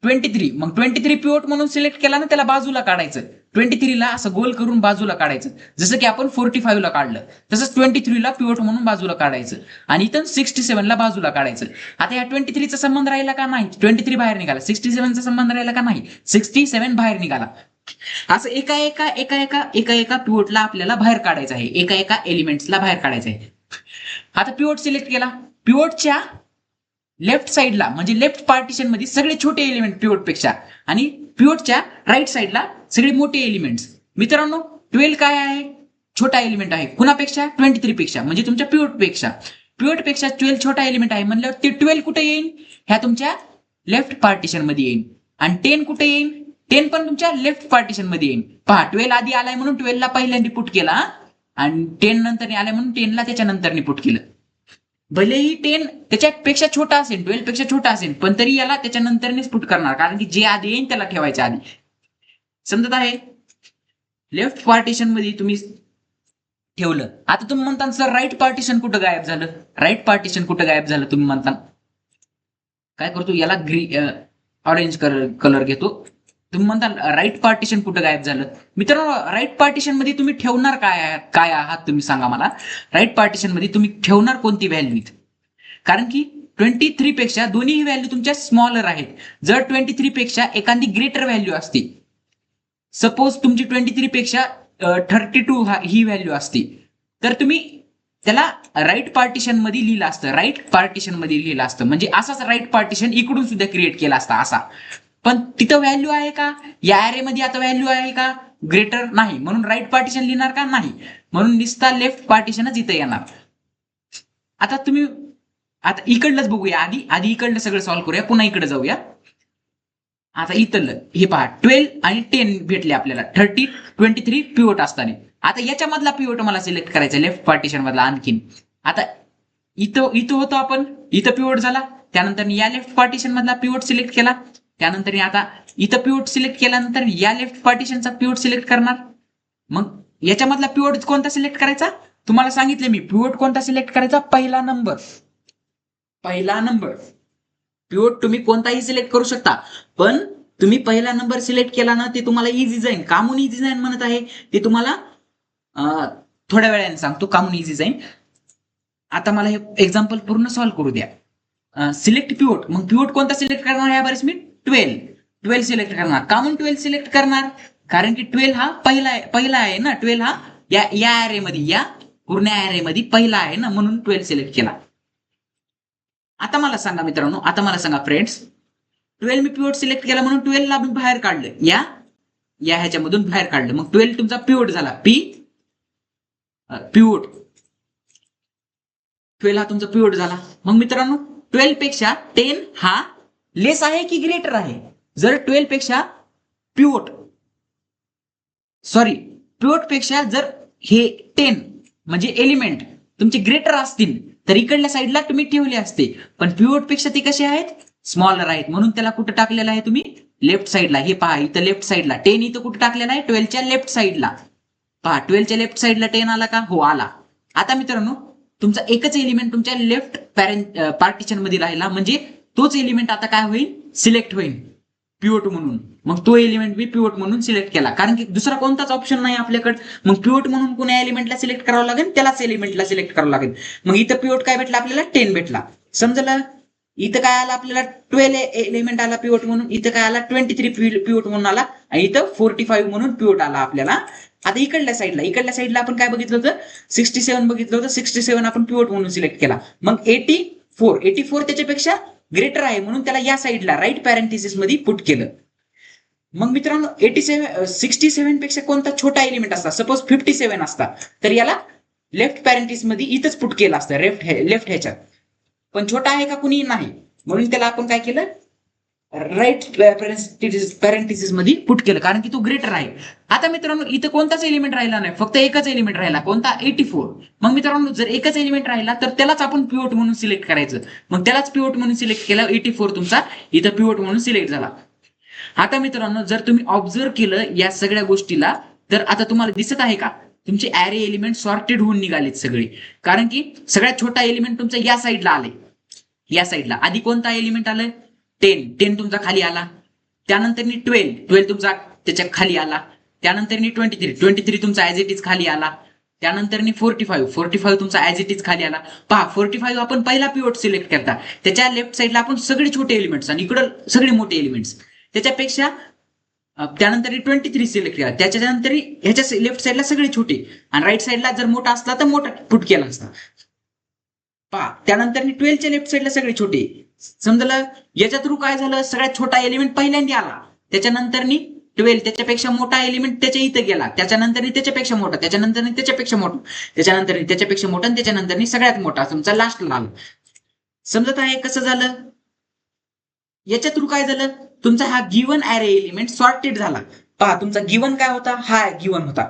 23. मग 23 पिवोट म्हणून सिलेक्ट केला ना, त्याला बाजूला काढायचं. 23 ला असं गोल करून बाजूला काढायचं, जसं की आपण 45 ला काढलं तसंच 23 ला पिवोट म्हणून बाजूला काढायचं, आणि इथं 67 ला बाजूला काढायचं. आता या 23 चा संबंध राहिला का नाही? 23 बाहेर निघाला. 67 चा संबंध राहिला का नाही? 67 बाहेर निघाला. असं एका पिवोटला आपल्याला बाहेर काढायचं आहे, एका एलिमेंट्सला बाहेर काढायचं आहे. आता पिवोट सिलेक्ट केला. पिवोटच्या लेफ्ट साईडला म्हणजे लेफ्ट पार्टिशन मध्ये सगळे छोटे एलिमेंट पिवोट पेक्षा, आणि पिवोटच्या राईट साईडला सगळे मोठे एलिमेंट्स. मित्रांनो 12 काय आहे? छोटा एलिमेंट आहे. कुणापेक्षा? 23 पेक्षा, म्हणजे तुमच्या पिवोट पेक्षा. पिवोट पेक्षा 12 छोटा एलिमेंट आहे म्हणल्यावर ते 12 कुठे येईल? ह्या तुमच्या लेफ्ट पार्टिशन मध्ये येईल. आणि 10 कुठे येईल? 10 पण तुमच्या लेफ्ट पार्टिशन मध्ये येईल. पहा 12 आधी आलाय म्हणून 12 ला पहिल्यांदा पुट केला, आणि 10 नंतर आले म्हणून 10ला त्याच्यानंतर पुट केलं. भलेही 10 त्याच्यापेक्षा छोटा असेल, 12 पेक्षा छोटा असेल, पण तरी याला त्याच्यानंतरनेच पुट करणार, कारण की जे आधी येईल त्याला ठेवायच्या आधी. समजत आहे? लेफ्ट पार्टिशन मध्ये तुम्ही ठेवलं. आता तुम्ही म्हणता सर राईट पार्टिशन कुठं गायब झालं? राईट पार्टिशन कुठं गायब झालं तुम्ही म्हणता? काय करतो याला ऑरेंज कलर घेतो. तुम्ही म्हणता राईट पार्टिशन कुठं गायब झालं? मित्रांनो, राईट पार्टिशन मध्ये तुम्ही ठेवणार काय आहात तुम्ही सांगा मला. राईट पार्टिशन मध्ये तुम्ही ठेवणार कोणती व्हॅल्यू? कारण की 23 पेक्षा दोन्ही व्हॅल्यू तुमच्या स्मॉलर आहेत. जर 23 पेक्षा एखादी ग्रेटर व्हॅल्यू असती, सपोज तुमची 23 पेक्षा 32 ही व्हॅल्यू असती, तर तुम्ही त्याला राईट पार्टिशन मध्ये लिहिलं असतं. राईट पार्टिशन मध्ये लिहिलं असतं म्हणजे असाच राईट पार्टिशन इकडून सुद्धा क्रिएट केला असता असा. पण तिथं व्हॅल्यू आहे का? या ॲरे मध्ये आता व्हॅल्यू आहे का? ग्रेटर नाही, म्हणून राईट पार्टिशन लिहिणार का? नाही, म्हणून निस्ता लेफ्ट पार्टिशनच इथं येणार. आता तुम्ही आता इकडलंच बघूया, आधी इकडलं सगळं सॉल्व्ह करूया, पुन्हा इकडे जाऊया. आता इथलं हे पहा, 12 आणि 10 भेटले आपल्याला. 30, 23 पिवट असताना. आता याच्यामधला पिवट मला सिलेक्ट करायचा लेफ्ट पार्टिशन मधला आणखीन. आता इथं होतो आपण, इथं पिवट झाला, त्यानंतर या लेफ्ट पार्टिशन मधला पिवट सिलेक्ट केला, त्यानंतर आता इथं पिवट सिलेक्ट केल्यानंतर या लेफ्ट पार्टिशनचा पिवट सिलेक्ट करणार. मग याच्यामधला पिवट कोणता सिलेक्ट करायचा? तुम्हाला सांगितले मी, पिवट कोणता सिलेक्ट करायचा? पहिला नंबर. पिवट तुम्ही कोणताही सिलेक्ट करू शकता, पण तुम्ही पहिला नंबर सिलेक्ट केला ना, ते तुम्हाला इझी जाईल. कामून इझी जाईल म्हणत आहे ते तुम्हाला थोड्या वेळाने सांगतो कामून इझी जाईल. आता मला हे एक्झाम्पल पूर्ण सॉल्व्ह करू द्या. Select pivot. मग पिवट कोणता सिलेक्ट करणार यावेळेस मी? 12 सिलेक्ट करणार. कामून 12 सिलेक्ट करणार, कारण की 12 हा पहिला आहे ना. 12 हा या ॲरे मध्ये, या पूर्ण ॲरे मध्ये पहिला आहे ना, म्हणून 12 सिलेक्ट केला. आता मला सांगा मित्रांनो, आता मला सांगा फ्रेंड्स, 12 मी पिवट सिलेक्ट केला म्हणून 12 ला मी बाहेर काढलं, या ह्याच्यामधून बाहेर काढलं. मग 12 तुमचा पिवट झाला. पिवट 12 हा तुमचा पिवट झाला. मग मित्रांनो, 12 पेक्षा 10 हा लेस आहे की ग्रेटर आहे? जर 12 पेक्षा पिवट पेक्षा जर हे 10 म्हणजे एलिमेंट तुमचे ग्रेटर असतील तर इकडल्या साईडला तुम्ही ठेवले असते, पण पिवट पेक्षा ते कसे आहेत? स्मॉलर आहेत, म्हणून त्याला कुठं टाकलेलं आहे तुम्ही? लेफ्ट साईडला. हे पहा इथं लेफ्ट साईडला 10 इथं कुठं टाकलेला आहे? 12च्या लेफ्ट साईडला. पहा 12च्या लेफ्ट साईडला 10 आला का? हो, आला. आता मित्रांनो, तुमचा एकच एलिमेंट तुमच्या लेफ्ट पार्टिशन मध्ये राहिला, म्हणजे तोच एलिमेंट आता काय होईल? सिलेक्ट होईल पिवट म्हणून. मग तो एलिमेंट मी पिवट म्हणून सिलेक्ट केला, कारण की दुसरा कोणताच ऑप्शन नाही आपल्याकडे. मग पिवट म्हणून कोण्या एलिमेंटला सिलेक्ट करावं लागेल? त्यालाच एलिमेंटला सिलेक्ट करावं लागेल. मग इथं पिवट काय भेटला आपल्याला? 10 भेटला. समजलं? इथं काय आला आपल्याला? 12 एलिमेंट आला पिवट म्हणून. इथं काय आला? 23 पिवट म्हणून आला, आणि इथं 45 म्हणून पिवट आला आपल्याला. आता इकडल्या साईडला आपण काय बघितलं होतं? 67 बघितलं होतं. 67 आपण पिवट म्हणून सिलेक्ट केला. मग 84 त्याच्यापेक्षा ग्रेटर आहे, म्हणून त्याला या साईडला राईट पॅरेंथिसिस मध्ये पुट केलं. मग मित्रांनो, 67 पेक्षा कोणता छोटा एलिमेंट असता? सपोज 57 असता, तर याला लेफ्ट पॅरेंथिसिस मध्ये इथंच पुट केलं असतं, लेफ्ट ह्याच्यात. पण छोटा आहे का? कुणी नाही, म्हणून त्याला आपण काय केलं? राईट पॅरेंथिसिस मध्ये पुट केलं, कारण की तो ग्रेटर आहे. आता मित्रांनो, इथं कोणताच एलिमेंट राहिला नाही, फक्त एकच एलिमेंट राहिला. कोणता? 84. मग मित्रांनो, जर एकच एलिमेंट राहिला तर त्यालाच आपण पिवट म्हणून सिलेक्ट करायचं. मग त्यालाच पिवट म्हणून सिलेक्ट केलं. 84 तुमचा इथं पिवट म्हणून सिलेक्ट झाला. आता मित्रांनो, जर तुम्ही ऑब्झर्व केलं या सगळ्या गोष्टीला, तर आता तुम्हाला दिसत आहे का? तुमचे ॲरे एलिमेंट सॉर्टेड होऊन निघालेत सगळे, कारण की सगळ्यात छोटा एलिमेंट तुमचा या साईडला आले. या साईडला आधी कोणता एलिमेंट आलं? 10 तुमचा खाली आला. त्यानंतर 12 तुमचा त्याच्या खाली आला. त्यानंतर 23 तुमचा ऍज इट इज खाली आला. त्यानंतर 45 तुमचा ऍज इट इज खाली आला. पहा, 45 आपण पहिला पिवट सिलेक्ट करता, त्याच्या लेफ्ट साईडला आपण सगळे छोटे एलिमेंट्स आणि इकडं सगळे मोठे एलिमेंट्स. त्याच्यापेक्षा त्यानंतर 23 सिलेक्ट केला, त्याच्यानंतर ह्याच्या लेफ्ट साईडला सगळे छोटे, आणि राईट साईडला जर मोठा असला तर मोठा पुट केला असता. पहा, त्यानंतर 12च्या लेफ्ट साईडला सगळे छोटे. समजलं? याच्या थ्रू काय झालं? सगळ्यात छोटा एलिमेंट पहिल्यांदा आला, त्याच्यानंतर 12 त्याच्यापेक्षा मोठा एलिमेंट त्याच्या इथं गेला, त्याच्यानंतर त्याच्यापेक्षा मोठा, त्याच्यानंतर त्याच्यापेक्षा मोठा, त्याच्यानंतर त्याच्यापेक्षा मोठा, आणि त्याच्यानंतर सगळ्यात मोठा तुमचा लास्टला आला. समजत आहे कसं झालं? याच्या थ्रू काय झालं? तुमचा हा गिवन ॲरे एलिमेंट सॉर्टेड झाला. पहा, तुमचा गिवन काय होता? हा गिवन होता.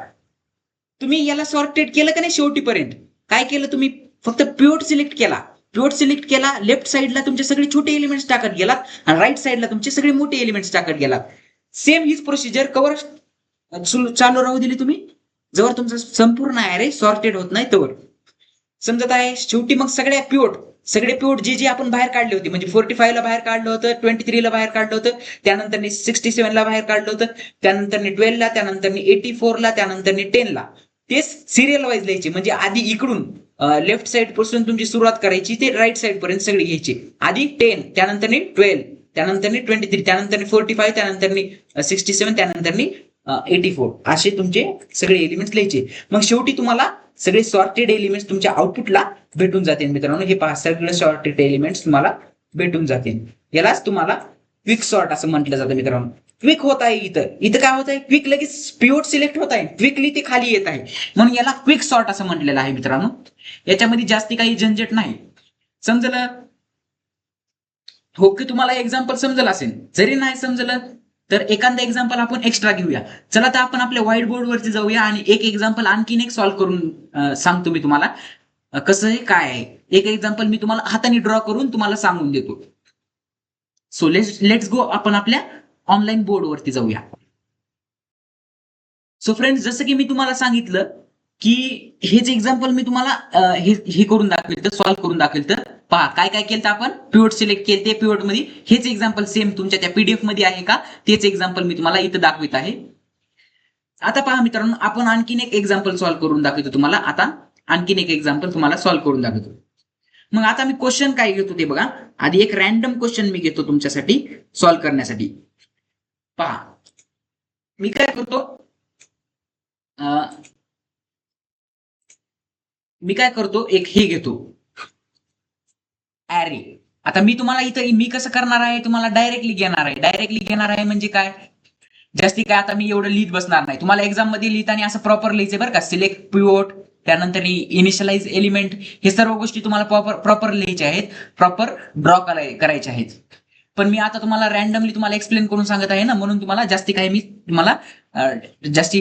तुम्ही याला सॉर्टेड केलं का नाही शेवटीपर्यंत? काय केलं तुम्ही? फक्त पिव्होट सिलेक्ट केला. पिव्होट सिलेक्ट केला, लेफ्ट साईडला तुमचे सगळे छोटे एलिमेंट्स टाकत गेलात आणि राईट साईडला तुमचे सगळे मोठे एलिमेंट्स टाकत गेलात. सेम हीच प्रोसिजर कवर चालू राहू दिली तुम्ही, जवळ तुमचा संपूर्ण ऍरे सॉर्टेड होत नाही तवर. समजत आहे? शेवटी मग सगळे पिव्होट जे आपण बाहेर काढले होते, म्हणजे 45 ला बाहेर काढलं होतं, 23 ला बाहेर काढलं होतं, त्यानंतर 67 ला बाहेर काढलं होतं, त्यानंतर 12 ला, त्यानंतर 84 ला, त्यानंतर 10 ला. तेच सिरियल वाईज लिहायचे. म्हणजे आधी इकडून लेफ्ट साइड पासून तुमची सुरुवात करायची, ते राईट साइड पर्यंत सगळे घ्यायचे. आधी 10, त्यानंतर 12, त्यानंतर 23, त्यानंतर 45, त्यानंतर 67, त्यानंतर 84, असे तुमचे सगळे एलिमेंट्स लिहायचे. मग शेवटी तुम्हाला सगळे सॉर्टेड एलिमेंट्स तुमच्या आउटपुटला भेटून जातील मित्रांनो. हे पहा, सगळे सॉर्टेड एलिमेंट्स तुम्हाला भेटून जातील. यालाच तुम्हाला क्विक सॉर्ट असं म्हटलं जातं मित्रांनो. क्विक होत आहे इथं काय होत आहे? क्विक लगेच पिव्होट सिलेक्ट होत आहे, क्विकली ते खाली येत आहे, म्हणून याला क्विक सॉर्ट असं म्हटलेलं आहे मित्रांनो. याच्यामध्ये जास्ती काही झंझट नाही. समजलं? हो की तुम्हाला एक्झाम्पल समजलं असेल. जरी नाही समजलं तर एखादं एक्झाम्पल आपण एक्स्ट्रा घेऊया. चला तर आपण आपल्या व्हाईट बोर्ड वरती जाऊया आणि एक एक्झाम्पल आणखीन एक सॉल्व्ह करून सांगतो मी तुम्हाला कसं आहे काय आहे. एक एक्झाम्पल मी तुम्हाला हाताने ड्रॉ करून तुम्हाला सांगून देतो. सो लेट्स गो, आपण आपल्या ऑनलाईन बोर्ड वरती जाऊया. सो फ्रेंड्स, जसं की मी तुम्हाला सांगितलं की हेच एक्झाम्पल मी तुम्हाला हे करून दाखवेल, तर सॉल्व्ह करून दाखवेल. तर पहा काय काय केलं आपण. पिव्होट सिलेक्ट केले, ते पिव्होट मध्ये हेच एक्झाम्पल सेम तुमच्या त्या पीडीएफ मध्ये आहे का, तेच एक्झाम्पल मी तुम्हाला इथं दाखवित आहे. आता पहा मित्रांनो, आपण आणखीन एक एक्झाम्पल सॉल्व्ह करून दाखवतो तुम्हाला. आता आणखीन एक एक्झाम्पल तुम्हाला सॉल्व्ह करून दाखवतो. मग आता मी क्वेश्चन काय घेतो ते बघा. आधी एक रॅन्डम क्वेश्चन मी घेतो तुमच्यासाठी सॉल्व्ह करण्यासाठी. पहा मी काय करतो, एक हे घेतो ऍरे. आता मी तुम्हाला इथं मी कसं करणार आहे, तुम्हाला डायरेक्टली घेणार आहे म्हणजे काय, जास्ती काय आता मी एवढं लिहित बसणार नाही. तुम्हाला एक्झाम मध्ये लिहिताना असं प्रॉपर लिहायचं बरं का. सिलेक्ट पिव्होट, त्यानंतर इनिशियलाइज एलिमेंट, हे सर्व गोष्टी तुम्हाला प्रॉपर लिहायच्या आहेत, प्रॉपर ड्रॉ करायच्या आहेत. पण मी आता तुम्हाला रॅन्डमली तुम्हाला एक्सप्लेन करून सांगत आहे ना, म्हणून तुम्हाला जास्ती काही मी तुम्हाला जास्ती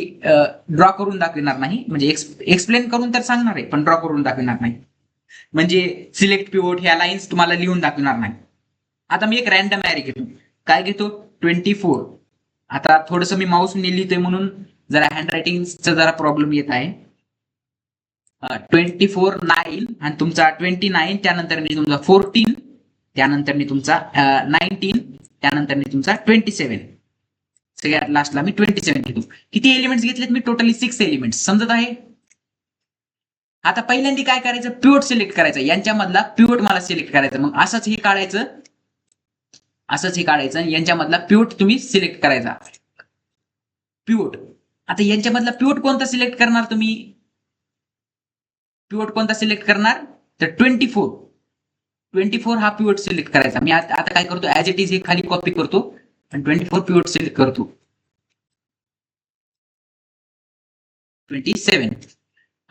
ड्रॉ करून दाखवणार नाही. म्हणजे एक्सप्लेन करून तर सांगणार आहे, पण ड्रॉ करून दाखवणार नाही. म्हणजे सिलेक्ट पिव्होट ह्या लाईन्स तुम्हाला लिहून दाखवणार नाही. आता मी एक रॅन्डम ऍरे घेतो. काय घेतो? 24. आता थोडंसं मी माऊसने लिहितोय म्हणून जरा हँडरायटिंगचा जरा प्रॉब्लेम येत आहे. 24, 9 आणि तुमचा 29, त्यानंतर तुमचा 14, त्यानंतर तुमचा 19, त्यानंतर तुमचा 27. सगळ्यात लास्टला मी 27 घेतो. किती एलिमेंट्स घेतलेत मी? Totally 6 elements. समजत आहे? आता पहिल्यांदा काय करायचं, पिव्होट सिलेक्ट करायचं. यांच्यामधला पिव्होट मला सिलेक्ट करायचं. मग असंच हे काढायचं, यांच्यामधला पिव्होट तुम्ही सिलेक्ट करायचा. पिव्होट. आता यांच्यामधला पिव्होट कोणता सिलेक्ट करणार तुम्ही? पिव्होट कोणता सिलेक्ट करणार? तर 24 हा पिव्होट सिलेक्ट करायचा. मी आता काय करतो, ऍज इट इज हे खाली कॉपी करतो आणि 24 पिव्होट सिलेक्ट करतो. 27.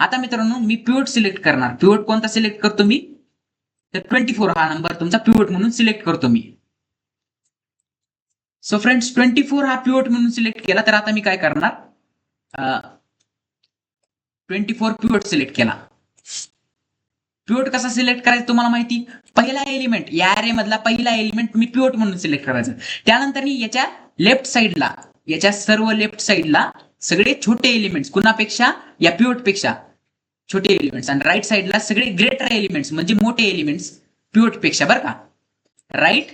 आता मित्रांनो मी पिव्होट सिलेक्ट करणार. पिव्होट कोणता सिलेक्ट करतो मी? तर 24 हा नंबर तुमचा पिव्होट म्हणून सिलेक्ट करतो मी. सो फ्रेंड्स, 24 हा पिव्होट म्हणून सिलेक्ट केला. तर आता मी काय करणार, 24 पिव्होट सिलेक्ट केला. पिव्होट कसा सिलेक्ट करायचा तुम्हाला माहिती. पहिला एलिमेंट, या ऍरे मधला पहिला एलिमेंट मी पिव्होट म्हणून सिलेक्ट करायचं. त्यानंतर याच्या लेफ्ट साइडला, याच्या सर्व लेफ्ट साइडला सगळे छोटे एलिमेंट्स, कुणापेक्षा? या पिव्होट पेक्षा छोटे एलिमेंट्स. आणि राईट साइडला सगळे ग्रेटर एलिमेंट्स, म्हणजे मोठे एलिमेंट्स पिव्होट पेक्षा, बरं का. राईट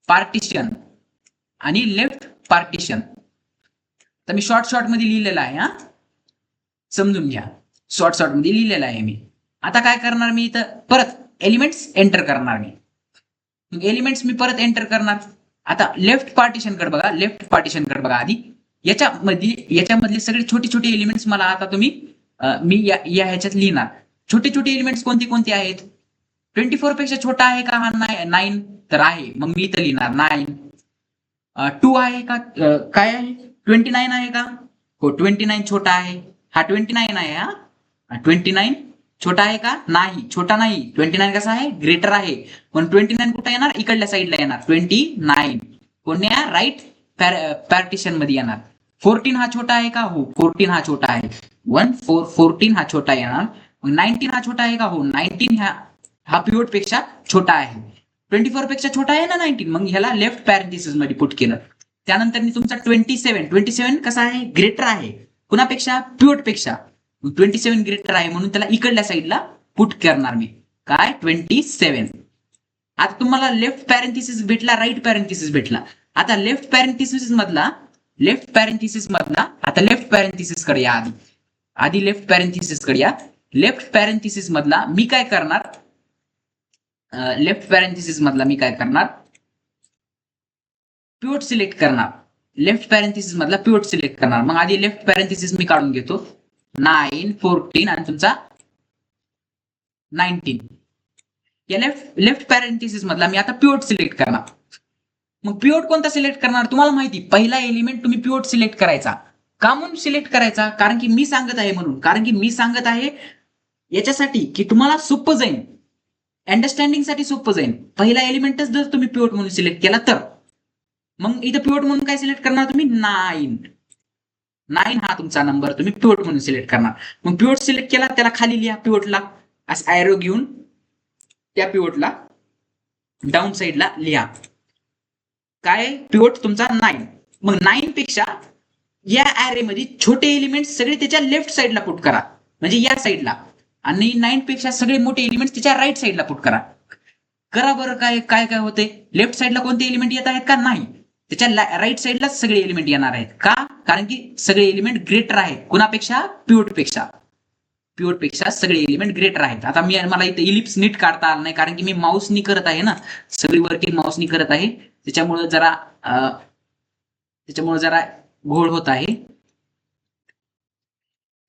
पार्टिशन आणि लेफ्ट पार्टिशन. तर मी शॉर्ट मध्ये लिहिलेलं आहे, हा समजून घ्या. शॉर्ट मध्ये लिहिलेलं आहे मी. आता काय करणार मी, इथं परत एलिमेंट्स एंटर करणार मी. मग एलिमेंट्स मी परत एंटर करणार. आता लेफ्ट पार्टिशन कडे बघा आधी. याच्यामधले सगळे छोटे एलिमेंट्स मला आता मी या ह्याच्यात लिहिणार. छोटे एलिमेंट्स कोणते आहेत? 24 पेक्षा छोटा आहे का हा 9? तर आहे. मग मी इथं लिहिणार 9. 2 आहे का? काय आहे? 29 आहे का? हो, 29 छोटा आहे. हा 29 आहे. हा 29 छोटा आहे का? नाही, छोटा नाही. 29 कसा आहे? ग्रेटर आहे. पण 29 कुठे येणार? इकडल्या साईडला येणार. 29 कोणत्या? राईट पार्टिशन मध्ये येणार. 14 हा छोटा आहे का? हो, 14 हा छोटा आहे. 14 हा छोटा येणार. मग 19 हा छोटा आहे का? हो, 19 हा पिव्होट पेक्षा छोटा आहे. 24 पेक्षा छोटा आहे ना 19, मग ह्याला लेफ्ट पॅरेंथिसिस मध्ये पुट केलं. त्यानंतर मी तुमचा 27 कसा आहे? ग्रेटर आहे. कुणापेक्षा? पिव्होट पेक्षा. 27 ग्रेटर आहे म्हणून त्याला इकडल्या साईडला पुट करणार मी. काय? 27. आता तुम्हाला लेफ्ट पॅरेंथिसिस भेटला, राईट पॅरेंथिसिस भेटला. आता लेफ्ट पॅरेंथिसिस मधला आता लेफ्ट पॅरेंथिसिस कडे या. आधी लेफ्ट पॅरेंथिसिस कडे या. लेफ्ट पॅरेंथिसिस मधला मी काय करणार? पिव्होट सिलेक्ट करणार. लेफ्ट पॅरेंथिसिस मधला पिव्होट सिलेक्ट करणार. मग आधी लेफ्ट पॅरेंथिसिस मी काढून घेतो. 9, 14 आणि तुमचा 19. या लेफ्ट पॅरेंथिसिस मधला मी आता पिव्होट सिलेक्ट करणार. मग पिव्होट कोणता सिलेक्ट करणार? तुम्हाला माहिती, पहिला एलिमेंट तुम्ही पिव्होट सिलेक्ट करायचा. का म्हणून सिलेक्ट करायचा? कारण की मी सांगत आहे म्हणून. कारण की मी सांगत आहे याच्यासाठी की तुम्हाला सोपं जाईल, अंडरस्टँडिंग साठी सोपं जाईल. पहिला एलिमेंटच जर तुम्ही पिव्होट म्हणून सिलेक्ट केला तर. मग इथं पिव्होट म्हणून काय सिलेक्ट करणार तुम्ही? 9 हा तुमचा नंबर तुम्ही पिव्होट म्हणून सिलेक्ट करणार. मग पिव्होट सिलेक्ट केला, त्याला खाली लिहा पिव्होटला. असं ॲरो घेऊन त्या पिव्होटला डाऊन साईडला लिहा. काय? पिव्होट तुमचा 9. मग 9 पेक्षा या ॲरे मध्ये छोटे एलिमेंट सगळे त्याच्या लेफ्ट साईडला पुट करा, म्हणजे या साईडला. आणि 9 पेक्षा सगळे मोठे एलिमेंट त्याच्या राईट साईडला पुट करा. करा बरं. काय काय काय होते? लेफ्ट साईडला कोणते एलिमेंट येत आहेत का? नाही. त्याच्या राईट साईडला सगळे एलिमेंट येणार आहेत. का? कारण की सगळे एलिमेंट ग्रेटर आहेत. कुणापेक्षा? पिव्होट पेक्षा सगळे एलिमेंट ग्रेटर आहेत. आता मला इथे इलिप्स नीट काढता आलं नाही, कारण की मी माऊसनी करत आहे ना, सगळी वर्किंग माऊसनी करत आहे. त्याच्यामुळे जरा घोळ होत आहे.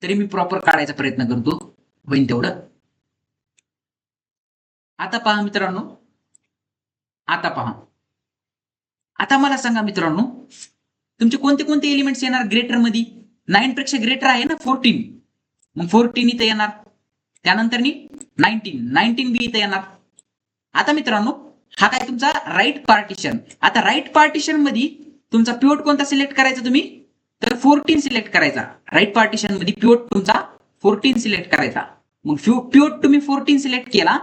तरी मी प्रॉपर काढायचा प्रयत्न करतो, होईन तेवढं. आता पहा मित्रांनो, आता मला सांगा मित्रांनो, तुमचे कोणते कोणते एलिमेंट्स येणार ग्रेटर मध्ये? 9 पेक्षा ग्रेटर आहे ना 14. मग 14 इथं येणार. त्यानंतर 19 बी इथं येणार. आता मित्रांनो, हा काय तुमचा राईट पार्टिशन. आता राईट पार्टिशन मध्ये तुमचा पिव्होट कोणता सिलेक्ट करायचा तुम्ही? तर 14 सिलेक्ट करायचा. राईट पार्टिशन मध्ये पिव्होट तुमचा 14 सिलेक्ट करायचा. मग पिव्होट तुम्ही 14 सिलेक्ट केला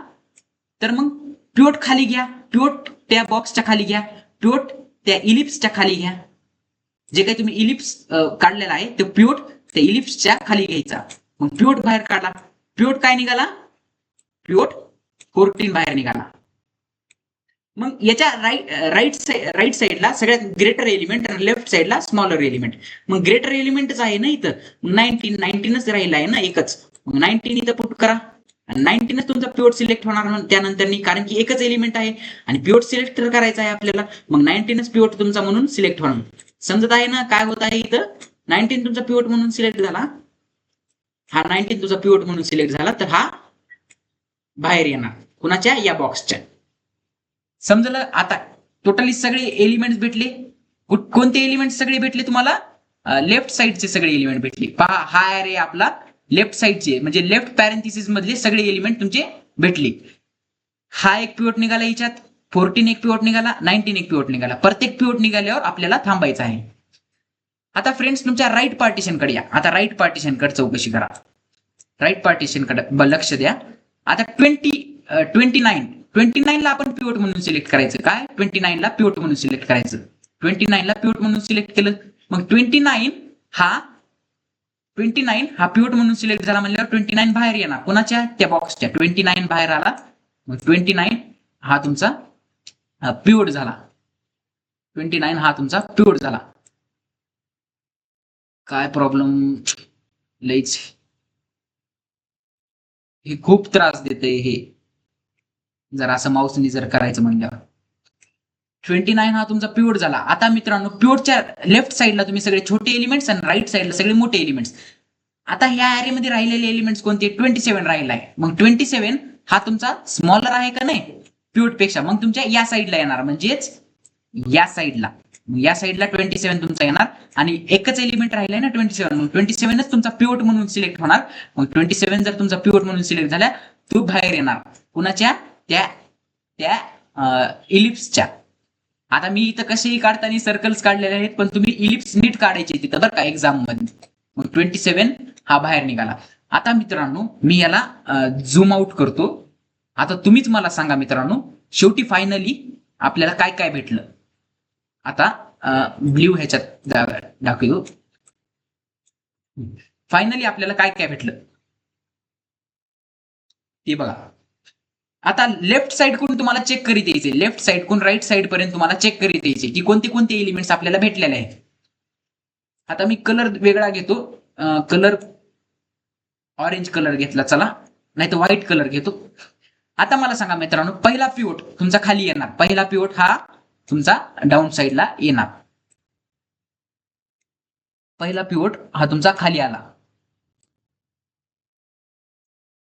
तर मग पिव्होट खाली घ्या. पिव्होट त्या बॉक्सच्या खाली घ्या. पिव्होट त्या इलिप्सच्या खाली घ्या. जे काही तुम्ही इलिप्स काढलेला आहे ते पिव्होट त्या इलिप्सच्या खाली घ्यायचा. मग पिव्होट बाहेर काढला. पिव्होट काय निघाला? पिव्होट 14 बाहेर निघाला. मग याच्या राईट साईडला सगळ्यात ग्रेटर एलिमेंट आणि लेफ्ट साईडला स्मॉलर एलिमेंट. मग ग्रेटर एलिमेंटच आहे ना इथं. मग 19च राहिला आहे ना एकच. मग 19 इथं पुट करा. 19च तुमचा पिव्होट सिलेक्ट होणार त्यानंतर, कारण की एकच एलिमेंट आहे आणि पिव्होट सिलेक्ट करायचा आहे आपल्याला. मग 19च पिव्होट तुमचा म्हणून सिलेक्ट होणार. समजत आहे ना काय होत आहे इथं? 19 तुमचा पिव्होट म्हणून सिलेक्ट झाला. हा 19 तुझा पिव्होट म्हणून सिलेक्ट झाला तर हा बाहेर येणार. कुणाच्या? या बॉक्सच्या. समजलं? आता टोटली सगळे एलिमेंट भेटले. कोणते एलिमेंट सगळे भेटले तुम्हाला? लेफ्ट साईडचे सगळे एलिमेंट भेटले. पहा, हा ॲरे आपला लेफ्ट साईडचे, म्हणजे लेफ्ट पॅरेंथिसिस मधले सगळे एलिमेंट तुमचे भेटले. हा एक पिव्होट निघाला याच्यात, 14 एक पिव्होट निघाला, 19 एक पिव्होट निघाला. प्रत्येक पिव्होट निघाल्यावर आपल्याला थांबायचं आहे. आता फ्रेंड्स तुमच्या राईट पार्टिशन कडे या. आता राईट पार्टिशन कडे चौकशी करा. राईट पार्टिशन कडे लक्ष द्या. आता 29 ला आपण पिव्होट म्हणून सिलेक्ट करायचं. काय? 29 ला पिव्होट म्हणून सिलेक्ट करायचं. 29 ला पिव्होट म्हणून सिलेक्ट केलं. मग 29 हा पिव्होट म्हणून सिलेक्ट झाला म्हणल्यावर 29 बाहेर येणार. कोणाच्या? त्या बॉक्सच्या. 29 बाहेर आला. मग 29 हा तुमचा पिव्होट झाला. 29 हा तुमचा पिव्होट झाला. काय प्रॉब्लेम? लईच हे खूप त्रास देते हे, जर असं माऊसनी जर करायचं म्हणल्यावर. 29 हा तुमचा पिव्होट झाला. आता मित्रांनो, पिव्होटच्या लेफ्ट साईडला तुम्ही सगळे छोटे एलिमेंट्स आणि राईट साईडला सगळे मोठे एलिमेंट्स. आता ह्या ॲरे मध्ये राहिलेले एलिमेंट्स कोणते? 27 राहिला आहे. मग 27 हा तुमचा स्मॉलर आहे का नाही पिव्होट पेक्षा? मग तुमच्या या साईडला येणार, म्हणजेच या साईडला. या साईडला 27 तुमचा येणार आणि एकच एलिमेंट राहिलाय ना 27. मग 27च तुमचा पिव्होट म्हणून सिलेक्ट होणार. मग 27 जर तुमचा पिव्होट म्हणून सिलेक्ट झाला, तो बाहेर येणार. कुणाच्या? त्या इलिप्सच्या. आता मी इथं कसेही काढताना सर्कल्स काढलेले आहेत, पण तुम्ही इलिप्स नीट काढायचे तिथं बरं का एक्झाम मध्ये. मग 27 हा बाहेर निघाला. आता मित्रांनो मी याला झूम आउट करतो. आता तुम्हीच मला सांगा मित्रांनो, शेवटी फायनली आपल्याला काय काय भेटलं. आता ब्ल्यू ह्याच्यात दाखवतो. फायनली आपल्याला काय काय भेटलं ते बघा. आता लेफ्ट साइड कडून तुम्हाला चेक करीत यायचे, लेफ्ट साइड कडून राईट साइड पर्यंत तुम्हाला चेक करीत यायचे की कोणते कोणते एलिमेंट्स आपल्याला भेटलेले आहेत. आता मी कलर वेगळा घेतो, कलर ऑरेंज कलर घेतला चला, नाही तर व्हाईट कलर घेतो. आता मला सांगा मित्रांनो, पहिला पिवोट तुमचा खाली येणार, पहिला पिवोट हा तुमचा डाऊन साइडला येणार. पहिला पिवोट हा तुमचा खाली आला.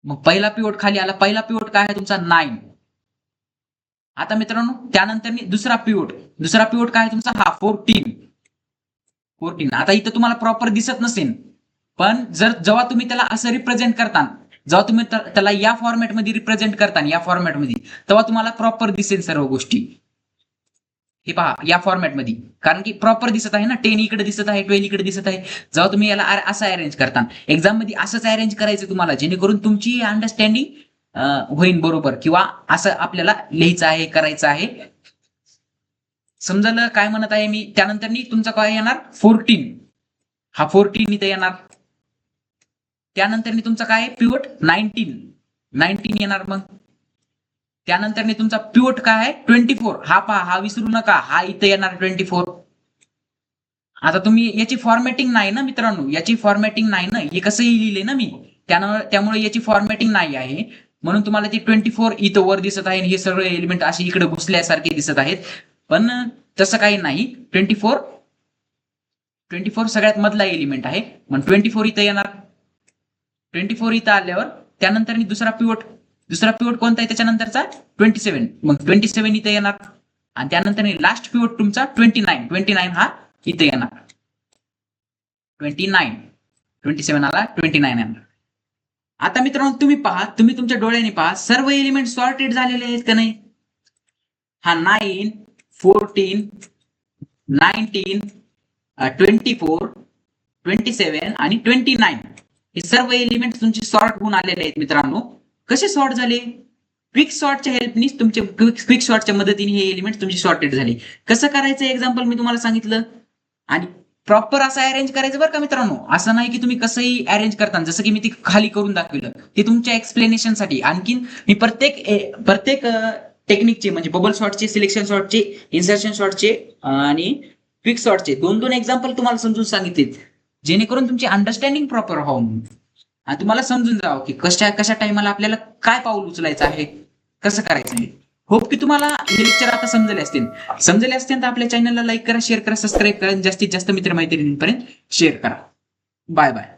मग पहिला पिवोट खाली आला, पहिला पिवोट काय आहे तुमचा 9. आता मित्रांनो त्यानंतर दुसरा पिवोट काय आहे तुमचा हा 14. आता इथं तुम्हाला प्रॉपर दिसत नसेल, पण जेव्हा तुम्ही त्याला असं रिप्रेझेंट करता, जेव्हा तुम्ही त्याला या फॉर्मॅटमध्ये रिप्रेझेंट करता, या फॉर्मॅटमध्ये, तेव्हा तुम्हाला प्रॉपर दिसेल सर्व गोष्टी. हे पहा या फॉर्मॅटमध्ये, कारण की प्रॉपर दिसत आहे ना, 10 इकडे दिसत आहे, 12 इकडे दिसत आहे. जेव्हा तुम्ही याला असं अरेंज करता, एक्झाम मध्ये असंच अरेंज करायचं तुम्हाला, जेणेकरून तुमची अंडरस्टँडिंग होईल बरोबर, किंवा असं आपल्याला लिहायचं आहे, करायचं आहे. समजलं काय म्हणत आहे मी. त्यानंतर तुमचा काय येणार 14, हा 14 इथे येणार. त्यानंतर तुमचा काय पिवट 19 येणार. मग त्यानंतर तुमचा पिवट काय आहे 24, हा पहा, हा विसरू नका, हा इथे येणार 24. आता तुम्ही याची फॉर्मॅटिंग नाही ना मित्रांनो, याची फॉर्मॅटिंग नाही ना, हे कसंही लिहिले ना मी, त्यामुळे याची फॉर्मॅटिंग नाही आहे, म्हणून तुम्हाला ती 24 इथं वर दिसत आहे, हे सगळे एलिमेंट असे इकडे घुसल्यासारखे दिसत आहेत. पण तसं काही नाही. 24 सगळ्यात मधला एलिमेंट आहे, मग 24 इथं येणार. 24 इथं आल्यावर त्यानंतर दुसरा पिवट कोणता आहे त्याच्यानंतरचा 27, मग 27 इथं येणार. आणि त्यानंतर लास्ट पिवट तुमचा 29 हा इथे येणार. 27 आला, 29 येणार. आता मित्रांनो तुम्ही पहा, तुम्ही तुमच्या डोळ्याने पहा, सर्व एलिमेंट सॉर्टेड झालेले आहेत का नाही. हा 9, 14, 19, 24, 27 आणि 29 हे सर्व एलिमेंट तुमचे सॉर्ट होऊन आलेले आहेत मित्रांनो. कसे सॉर्ट झाले? क्विक सॉर्टच्या हेल्पनी, तुमचे क्विक सॉर्टच्या मदतीने हे एलिमेंट तुमचे सॉर्टेड झाले. कसं करायचं एक्झाम्पल मी तुम्हाला सांगितलं, आणि प्रॉपर असं अरेंज करायचं बरं का मित्रांनो. असं नाही की तुम्ही कसंही अरेंज करता, जसं की मी ती खाली करून दाखवलं, ते तुमच्या एक्सप्लेनेशनसाठी. आणखीन मी प्रत्येक टेक्निकचे, म्हणजे बबल सॉर्टचे, सिलेक्शन सॉर्टचे, इन्सर्शन सॉर्टचे आणि क्विक सॉर्टचे 2-2 एक्झाम्पल तुम्हाला समजून सांगितले, जेणेकरून तुमची अंडरस्टँडिंग प्रॉपर व्हावं आणि तुम्हाला समजून जावं की कशा टाइमाला आपल्याला काय पाऊल उचलायचं आहे, कसं करायचं आहे. होप की तुम्हाला हे लेक्चर आता समजले असतील तर आपल्या चॅनलला लाईक करा, शेअर करा, सबस्क्राईब करा, जास्तीत जास्त मित्रमैत्रिणींपर्यंत शेअर करा. Bye bye.